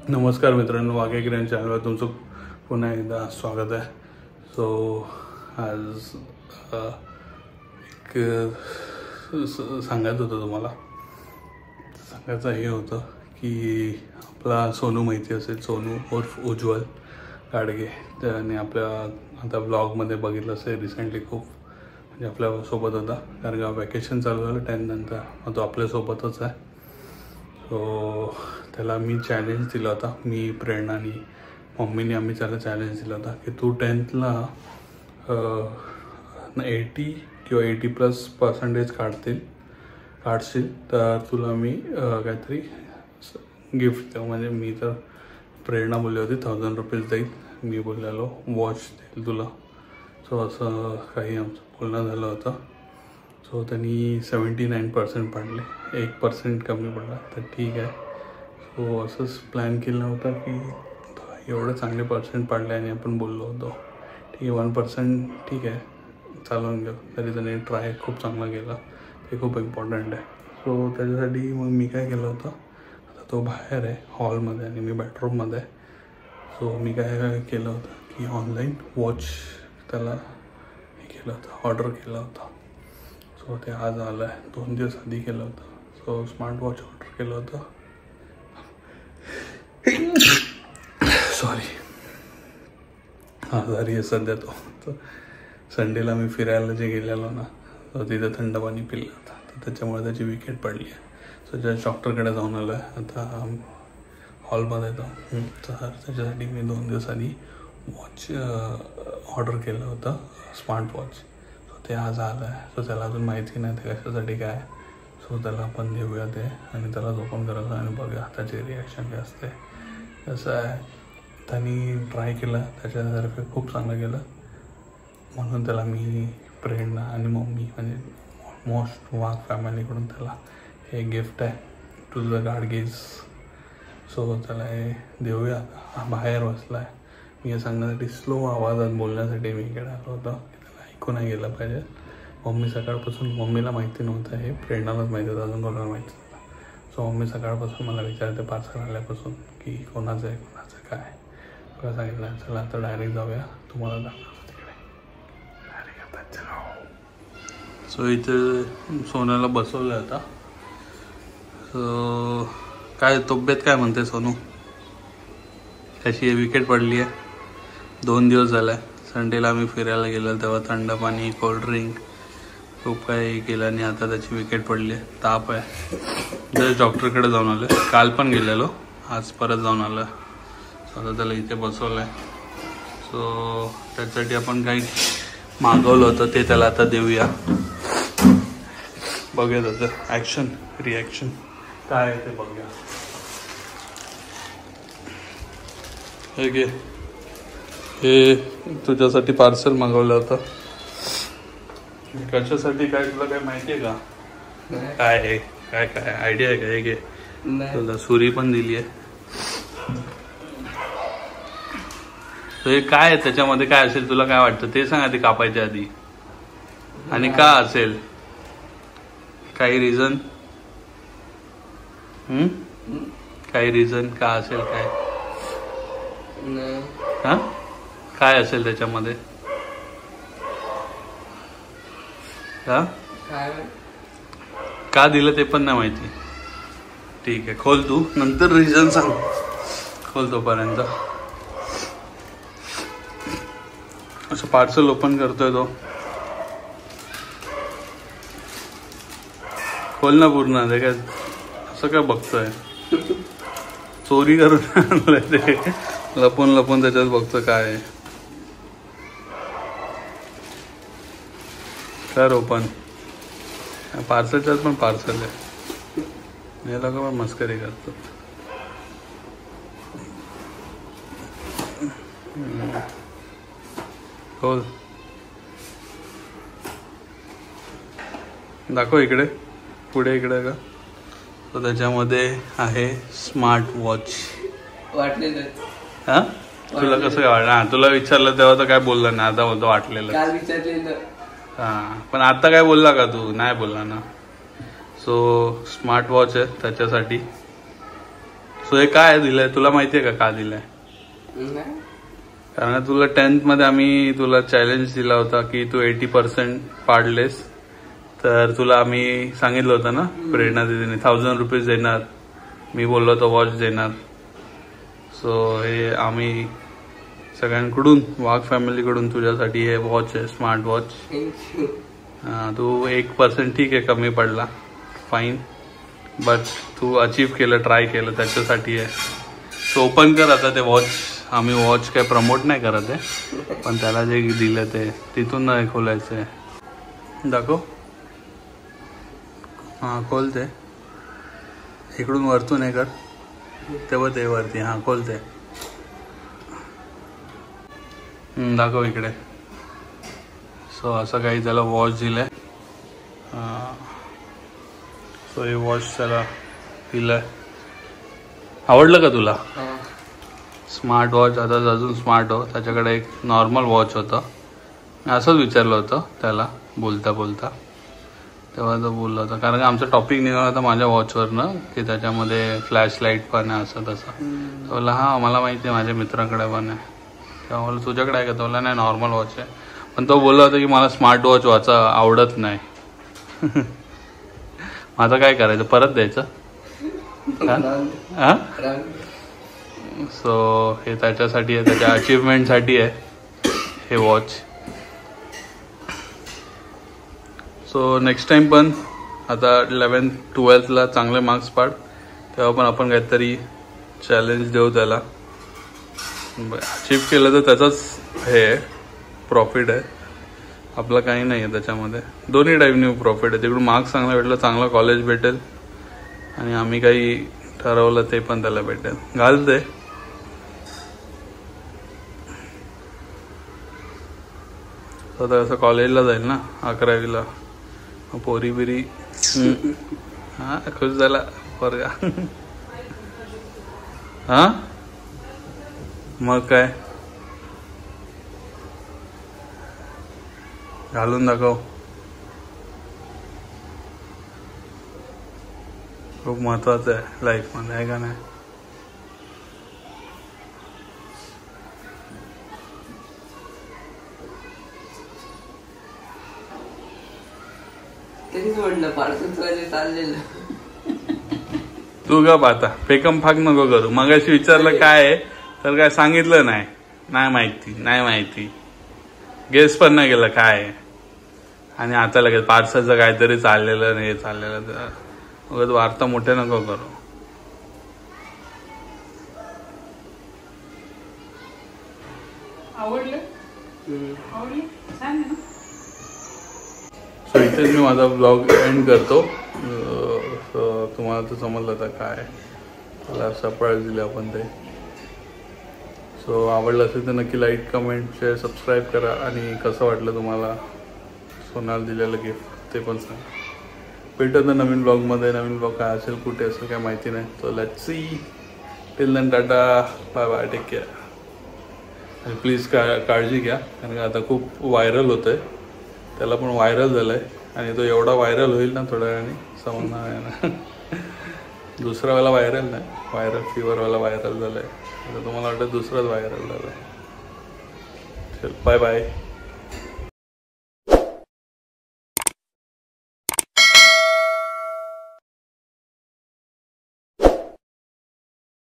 नमस्कार मित्रांनो, वाघे ग्रँड चॅनलवर तुमचं पुन्हा एकदा स्वागत आहे. सो आज एक सांगायचं होतं तुम्हाला. सांगायचं हे होतं की आपला सोनू माहिती असेल, सोनू उर्फ उज्ज्वल गाडगे, त्याने आपल्या आता ब्लॉगमध्ये बघितलं असेल रिसेंटली खूप म्हणजे आपल्यासोबत होता. कारण का वॅकेशन चालू झालं 10 नंतर तो आपल्यासोबतच आहे. सो त्याला मी चॅलेंज दिला होता, मी प्रेरणा आणि मम्मीने आम्ही त्याला चॅलेंज दिला होता की तू 10thला 80 किंवा 80+ काढशील तर तुला मी काहीतरी गिफ्ट देऊ. म्हणजे मी तर प्रेरणा बोलली होती 1000 रुपीज देईल, मी बोललेलो वॉच देईल तुला. सो असं काही आमचं बोलणं झालं होतं. सो त्यांनी 79% पाडले, 1% कमी पडला तर ठीक आहे. सो असंच प्लॅन केला होता की एवढं चांगले पर्सेंट पाडले आणि आपण बोललो होतो ठीक आहे 1% ठीक आहे चालवून घेऊ. तरी त्याने ट्राय खूप चांगला केला, ते खूप इम्पॉर्टंट आहे. सो त्याच्यासाठी मग मी काय केलं होतं, आता तो बाहेर आहे हॉलमध्ये आणि मी बेडरूममध्ये आहे. सो मी काय केलं होतं की ऑनलाईन वॉच त्याला हे केलं होतं, ऑर्डर केला होता. सो ते आज आलं आहे, 2 दिवस आधी केलं होतं. सो स्मार्ट वॉच ऑर्डर केलं होतं. सॉरी, आजारी आहे सध्या तो. तर संडेला मी फिरायला जे गेलेलो ना, तर तिथं थंड पाणी पिलं होतं, तर त्याच्यामुळे त्याची विकेट पडली आहे. सो ज्या डॉक्टरकडे जाऊन आलो आहे आता हॉलमध्ये येतो. तर त्याच्यासाठी मी 2 दिवस आधी वॉच ऑर्डर केलं होतं, स्मार्ट वॉच. सो ते आज आलं आहे. सो त्याला अजून माहिती नाही ते कशासाठी काय. सो त्याला आपण देऊया ते आणि त्याला ओपन करायचं आणि बघूया त्याची रिॲक्शन काय असते. कसं आहे, त्यांनी ट्राय केलं, त्याच्यातर्फे खूप चांगलं केलं, म्हणून त्याला मी प्रेरणा आणि मम्मी म्हणजे ऑलमोस्ट वाघ फॅमिलीकडून त्याला हे गिफ्ट आहे टू द गाडगेज. सो त्याला हे देऊया. बाहेर बसला आहे, मी हे सांगण्यासाठी स्लो आवाजात बोलण्यासाठी मी इकडे आलो होतो की त्याला ऐकू नाही गेलं पाहिजे. मम्मी सकाळपासून, मम्मीला माहिती नव्हतं हे, प्रेरणालाच माहिती होतं, अजून कोणाला माहिती नव्हतं. सो मम्मी सकाळपासून मला विचारते पार्सल आल्यापासून की कोणाचं आहे काय. तुला सांगितलं चला आता डायरेक्ट जाऊया, तुम्हाला दाखवतो तिकडे डायरेक्ट. सो इथे सोन्याला बसवलं आता. सो काय तब्येत काय म्हणते सोनू, कशी आहे? विकेट पडली आहे, 2 दिवस झाला आहे. संडेला आम्ही फिरायला गेलो तेव्हा थंड पाणी, कोल्ड्रिंक खूप काही केलं आणि आता त्याची विकेट पडली आहे. ताप आहे, जर डॉक्टरकडे जाऊन आलो, काल पण गेलेलो, आज परत जाऊन आलं. सो आता त्याला इथे बसवलं आहे. सो त्याच्यासाठी आपण काही मागवलं होतं ते त्याला आता देऊया. बघूया त्याचं ॲक्शन रिॲक्शन काय आहे ते बघूया. हे घे, हे तुझ्यासाठी पार्सल मागवलं होतं. कशासाठी काय तुला काय माहिती आहे का? काय आहे, काय काय आयडिया आहे का? हे घे, तुला सुरी पण दिली आहे. हे काय आहे त्याच्यामध्ये, काय असेल तुला काय वाटतं ते सांग आधी कापायच्या आधी. आणि का असेल, काही रिझन? काही रिझन का असेल काय? हा, काय असेल त्याच्यामध्ये? हा, का दिलं ते पण नाही माहिती. ठीक आहे, खोल तू, नंतर रिझन सांग. खोल तोपर्यंत. असं पार्सल ओपन करतोय तो. खोल ना पूर्ण. ते काय असं काय बघतोय, चोरी करून आणलंय ते, लपून लपून त्याच्यात बघतोय काय आहे. कर ओपन. पार्सलच्यात पण पार्सल आहे, हे लोक पण मस्करी करतात. खोल, दाखव इकडे, पुढे इकडे का. तर त्याच्यामध्ये आहे स्मार्ट वॉच. वाटलेलं. हा, तुला कसं काय वाटलं? हा, तुला विचारलं तेव्हा तर काय बोलला ना, आता बोलतो वाटलेलं. काल विचारलेलं. हा, पण आता काय बोलला का तू? नाही बोलला ना. सो स्मार्ट वॉच आहे त्याच्यासाठी. सो हे काय दिलंय तुला माहितीये का दिलंय? नाही. कारण तुला 10th मध्ये आम्ही तुला चॅलेंज दिला होता की तू 80% पाडलेस तर तुला आम्ही सांगितलं होतं ना प्रेरणा दीदीने 1000 रुपीज देणार. मी बोललो होतो वॉच देणार. सो हे आम्ही सगळ्यांकडून वाघ फॅमिलीकडून तुझ्यासाठी हे वॉच आहे, स्मार्ट वॉच. थँक्यू. तू 1% ठीक आहे कमी पडला, फाईन, बट तू अचीव केलं, ट्राय केलं, त्याच्यासाठी आहे. सो ओपन कर आता ते वॉच. आम्ही वॉच काय प्रमोट नाही करत आहे, पण त्याला जे दिलं ते तिथून नाही खोलायचं आहे. दाखव. हां खोलते, इकडून वरतून हे कर, तेव्हा ते वरती. हां खोलते, दाखव इकडे. सो असं काही त्याला वॉच दिलंय. सो हे वॉच त्याला दिलंय. आवडलं का तुला? Smart watch. आता अजून स्मार्ट हो. त्याच्याकडे एक नॉर्मल वॉच होतं. मी असंच विचारलं होतं त्याला बोलता बोलता, तेव्हा तो बोलला होता कारण की आमचा टॉपिक निघाला होता माझ्या वॉचवरनं की त्याच्यामध्ये फ्लॅश लाईट पण आहे असं तसं. तो बोलला हां मला माहिती आहे, माझ्या मित्राकडे पण आहे. तेव्हा बोलला तुझ्याकडे आहे का? तो बोलला नाही नॉर्मल वॉच आहे. पण तो बोलला होता की मला स्मार्ट वॉच वाचा आवडत नाही. माझं काय करायचं, परत द्यायचं? हां. सो हे त्याच्यासाठी आहे, त्याच्या अचीवमेंटसाठी आहे हे वॉच. सो नेक्स्ट टाइम पण आता 11th 12thला चांगले मार्क्स पाड, तेव्हा पण आपण काहीतरी चॅलेंज देऊ त्याला. अचीव केलं तर त्याचाच हे प्रॉफिट आहे, आपलं काही नाही आहे त्याच्यामध्ये. दोन्ही टाईपनी प्रॉफिट आहे. तिकडून मार्क्स चांगला भेटला, चांगला कॉलेज भेटेल, आणि आम्ही काही ठरवलं ते पण त्याला भेटेल. घालते आता असं कॉलेजला जाईल ना 11वीला, पोरी बिरी. हा खुश झाला पोरगा. हा मग काय, घालून दाखव. खूप महत्वाचं आहे लाईफ मध्ये, आहे का नाही? तरीच म्हटलं पार्सल चाललेलं. तू गप आता, फेकम फाक नको करू. मगाशी विचारलं काय आहे तर काय सांगितलं नाही, नाही माहिती, नाही माहिती, गेस पण नाही केलं काय आहे. आणि आता लगेच पार्सलचं काहीतरी चाललेलं नाही चाललेलं, उगाच वार्ता मोठे नको करू. आवडलं? छान आहे ना? सो इथेच मी माझा ब्लॉग एंड करतो. तुम्हाला तर समजलं तर काय त्याला सरप्राईज दिले आपण ते. सो आवडलं असेल तर नक्की लाईक, कमेंट, शेअर, सबस्क्राईब करा. आणि कसं वाटलं तुम्हाला सोनाला दिलेलं गिफ्ट ते पण सांगा. भेटत ना नवीन ब्लॉगमध्ये. नवीन ब्लॉग काय असेल, कुठे असेल काय माहिती नाही. So let's see. Till then tata, bye bye, take care. आणि प्लीज काळजी घ्या, कारण का आता खूप व्हायरल होतं आहे. त्याला पण व्हायरल झालं आहे, आणि तो एवढा व्हायरल होईल ना थोड्या वेळाने समजणार आहे ना. दुसरा वाला व्हायरल नाही, व्हायरल फीवरवाला व्हायरल झालं आहे. आता तुम्हाला वाटतं दुसराच व्हायरल झालं आहे. चल बाय बाय.